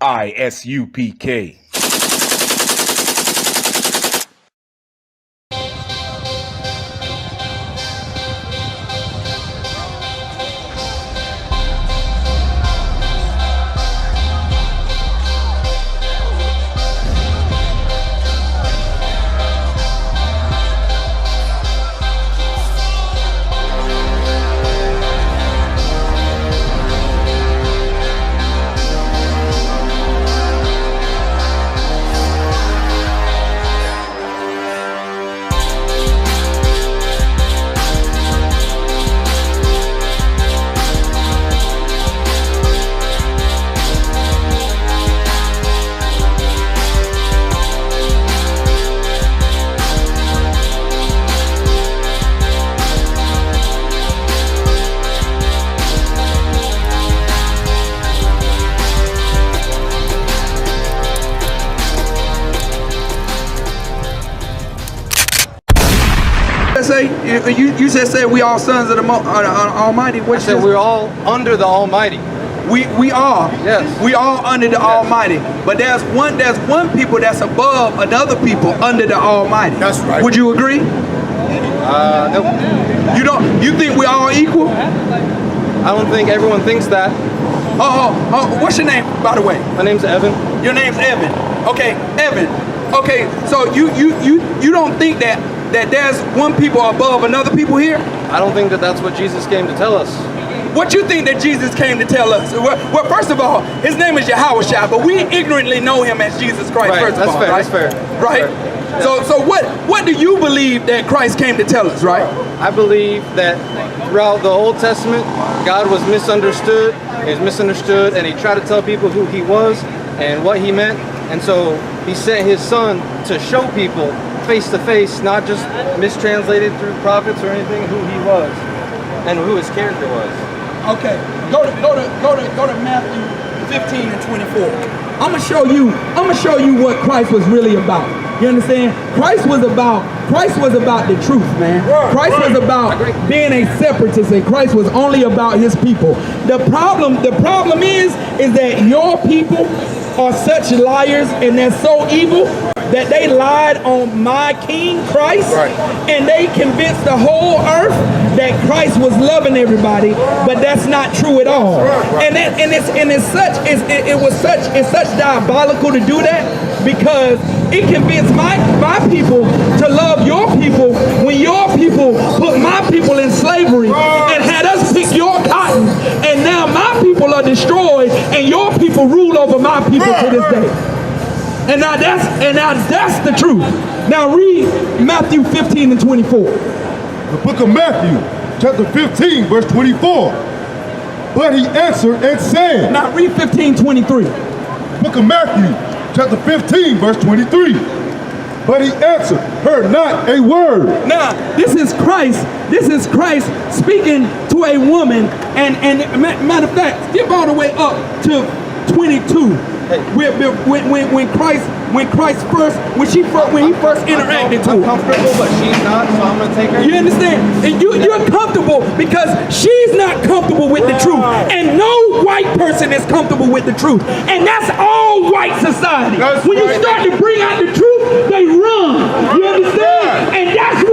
ISUPK. You just said we all sons of the Almighty. What I said we're all under the Almighty. We are. Yes. We all under the Almighty. But there's one people that's above another people under the Almighty. That's right. Would you agree? No. You don't? You think we're all equal? I don't think everyone thinks that. Oh, what's your name, by the way? My name's Evan. Your name's Evan. Okay, Evan. Okay, so you don't think that there's one people above another people here? I don't think that that's what Jesus came to tell us. What you think that Jesus came to tell us? Well, first of all, his name is Yahushua, but we ignorantly know him as Jesus Christ. Right, first of all, fair, right? that's fair. Right? Fair. So what do you believe that Christ came to tell us, right? I believe that throughout the Old Testament, God was misunderstood. He was misunderstood, and he tried to tell people who he was and what he meant. And so he sent his son to show people face to face, not just mistranslated through prophets or anything, who he was and who his character was. Okay, go to Matthew 15 and 24. I'm gonna show you what Christ was really about. You understand? Christ was about the truth, man. Christ was about being a separatist, and Christ was only about his people. The problem is that your people are such liars and they're so evil that they lied on my King Christ, and they convinced the whole earth that Christ was loving everybody, but that's not true at all. And it's such diabolical to do that, because it convinced my people to love your people when your people put my people in slavery and had us pick your cotton, and now my people are destroyed and your people rule over my people to this day. And now that's the truth. Now read Matthew 15 and 24. The book of Matthew, chapter 15, verse 24. But he answered and said. Now read 15:23. Book of Matthew, chapter 15, verse 23. But he answered her not a word. Now, this is Christ speaking to a woman, and matter of fact, skip all the way up to 22. When he first interacted to her. I'm comfortable, but she's not, so I'm gonna take her. You understand? And you're comfortable because she's not comfortable with the truth, and no white person is comfortable with the truth, and that's all white society. When you start to bring out the truth, they run. You understand? And that's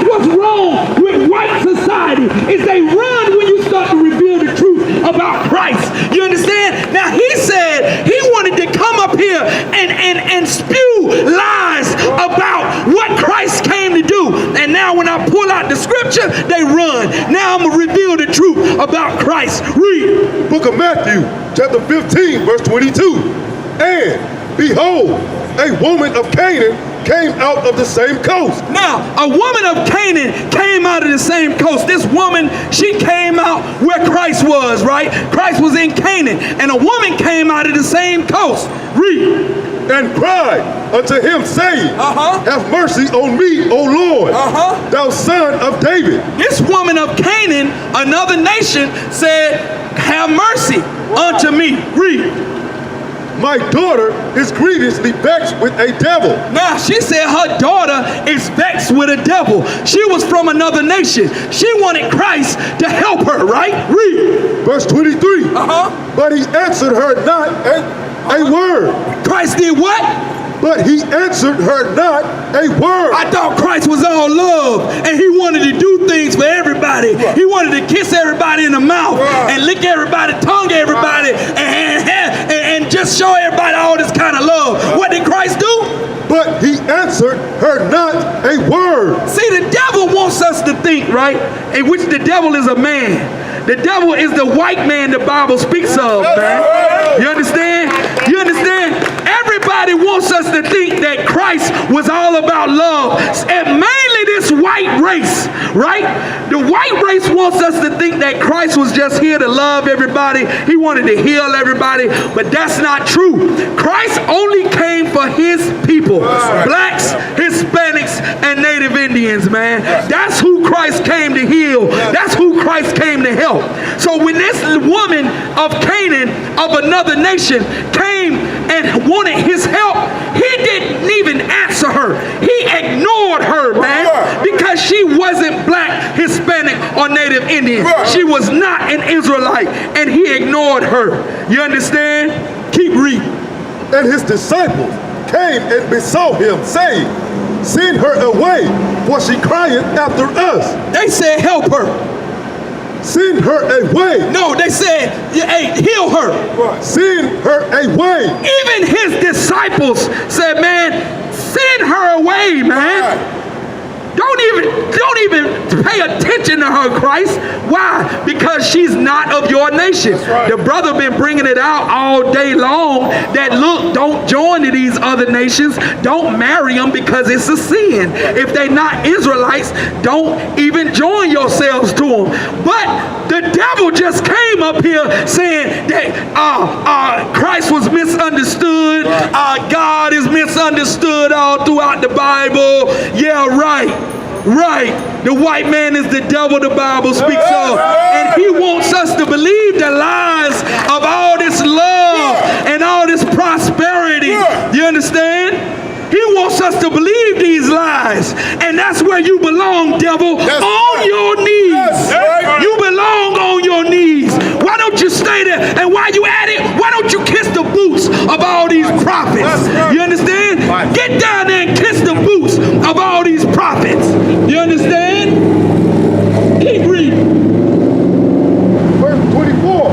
what's wrong with white society, is they run when you start to reveal the truth about Christ. You understand? Now he said he wanted to come up here and spew lies about what Christ came to do. And now when I pull out the scripture, they run. Now I'm going to reveal the truth about Christ. Read. Book of Matthew, chapter 15, verse 22. And behold, a woman of Canaan came out of the same coast. Now, a woman of Canaan came out of the same coast. This woman, she came out where Christ was, right? Christ was in Canaan, and a woman came out of the same coast. Read. And cried unto him, saying, Have mercy on me, O Lord, thou son of David. This woman of Canaan, another nation, said, have mercy unto me. Read. My daughter is grievously vexed with a devil. Now, she said her daughter is vexed with a devil. She was from another nation. She wanted Christ to help her, right? Read. Verse 23. But he answered her not a word. Christ did what? But he answered her not a word. I thought Christ was all love and he wanted to do things for everybody. He wanted to kiss everybody in the mouth and lick everybody, tongue everybody, and just show everybody all this kind of love. What did Christ do? But he answered her not a word. See, the devil wants us to think, right? In which the devil is a man. The devil is the white man the Bible speaks of, man. You understand? You understand? Everybody wants us to think that Christ was all about love. And mainly this white race, right? The white race wants us to think that Christ was just here to love everybody. He wanted to heal everybody. But that's not true. Christ only came for his people. Blacks, Hispanics, and Native Indians, man. That's who Christ came to heal. That's who Christ came to help. So when this woman of Canaan, of another nation, came and wanted his help, he didn't even answer her. He ignored her, man, because she wasn't black, Hispanic, or Native Indian. She was not an Israelite, and he ignored her. You understand? Keep reading. And his disciples came and besought him, saying, send her away, for she crieth after us. They said, help her. Send her away. No, they said, hey, heal her. Send her away. Even his disciples said, man, send her away, man. Don't even pay attention to her, Christ. Why? Because she's not of your nation. The brother been bringing it out all day long that, look, don't join to these other nations. Don't marry them because it's a sin. If they not Israelites, don't even join yourselves to them. But the devil just came up here saying that Christ was misunderstood. God is misunderstood all throughout the Bible. Yeah, right. Right. The white man is the devil the Bible speaks of. And he wants us to believe the lies of all this love and all this prosperity. You understand? He wants us to believe these lies. And that's where you belong, devil. On your knees. You belong on your knees. Why don't you stay there? And while you at it, why don't you kiss the boots of all these prophets? You understand? Get down there and kiss the boots of all these prophets. You understand? Keep reading. Verse 24.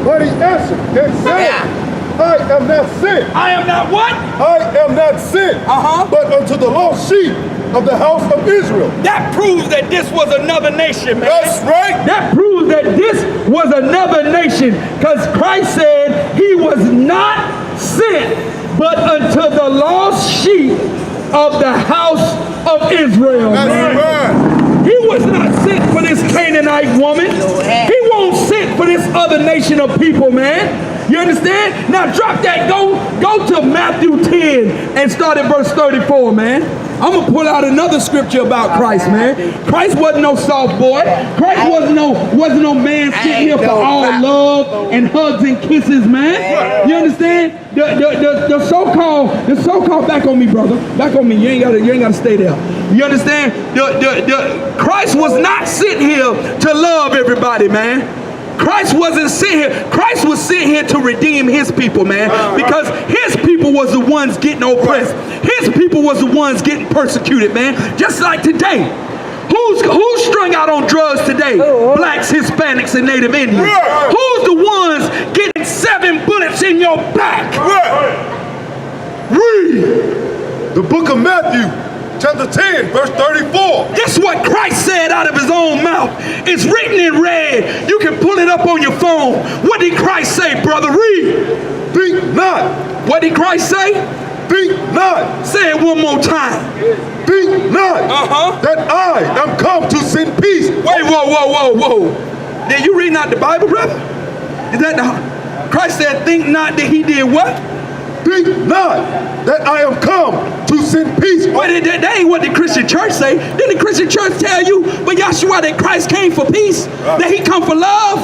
But he answered and said, I am not sent. I am not what? I am not sent, but unto the lost sheep of the house of Israel. That proves that this was another nation, man. That's right. That proves that this was another nation, because Christ said he was not sent, but unto the lost sheep of the house of Israel. That's right. He was not sent for this Canaanite woman. He won't sent for this other nation of people, man. You understand? Now drop that. Go to Matthew 10 and start at verse 34, man. I'm going to pull out another scripture about Christ, man. Christ wasn't no soft boy. Christ wasn't no man sitting here for all love and hugs and kisses, man. You understand? The so-called back on me, brother. Back on me. You ain't gotta stay there. You understand? Christ was not sitting here to love everybody, man. Christ wasn't sitting here. Christ was sitting here to redeem his people, man. Because his people was the ones getting oppressed. His people was the ones getting persecuted, man. Just like today. Who's strung out on drugs today? Blacks, Hispanics, and Native Indians. Who's the ones getting 7 bullets in your back? Read. The book of Matthew, chapter 10, verse 34. This is what Christ said out of his own mouth. It's written in red. You can pull it up on your phone. What did Christ say, brother? Read. Think not. What did Christ say? Think not. Say it one more time. Think not that I am come to send peace. Wait, whoa. Did you read not the Bible, brother? Is that the Christ said, think not that he did what? Think not that I am come to send peace. Wait, that ain't what the Christian church say. Didn't the Christian church tell you, but Yahshua, that Christ came for peace? That he come for love?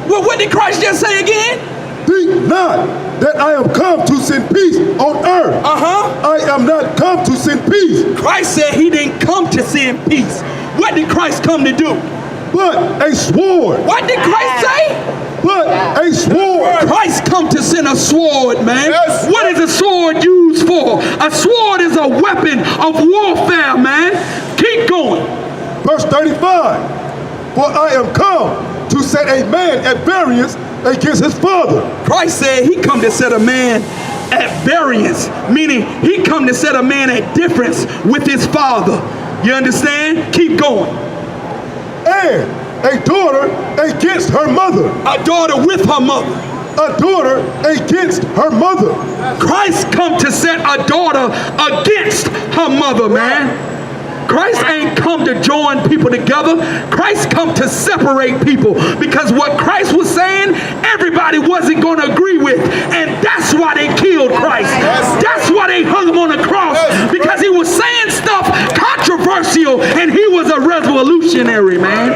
Well, what did Christ just say again? Think not that I am come to send peace on earth. I am not come to send peace. Christ said he didn't come to send peace. What did Christ come to do? But a sword. What did Christ say? but a sword. Christ come to send a sword, man. Yes. What is a sword used for? A sword is a weapon of warfare, man. Keep going. Verse 35, for I am come to set a man at variance against his father. Christ said he come to set a man at variance, meaning he come to set a man at difference with his father. You understand? Keep going. And a daughter against her mother. A daughter with her mother. A daughter against her mother. Christ come to set a daughter against her mother, man. Christ ain't come to join people together. Christ come to separate people, because what Christ was saying, everybody wasn't going to agree with, and that's why they killed Christ. That's why they hung him on the cross, because he was saying stuff controversial, and he was a revolutionary, man.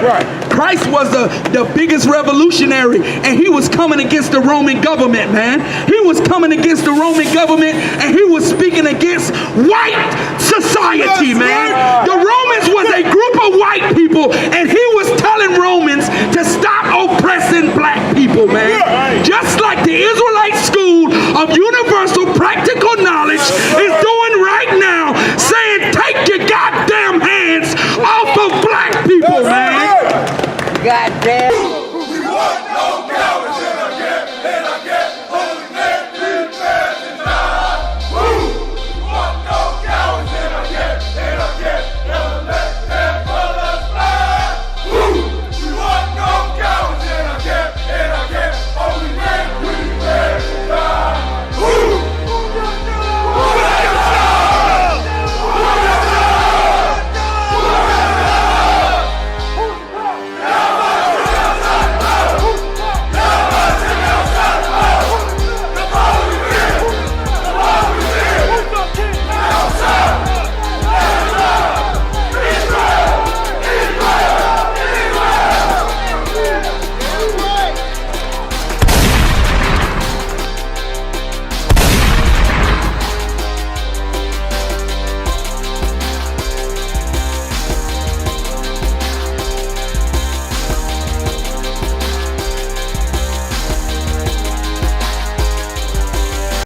Christ was the biggest revolutionary, and he was coming against the Roman government, man. He was coming against the Roman government, and he was speaking against white society, man. The Romans was a group of white people, and he was telling Romans to stop oppressing black people, man. Just like the Israelite school of universal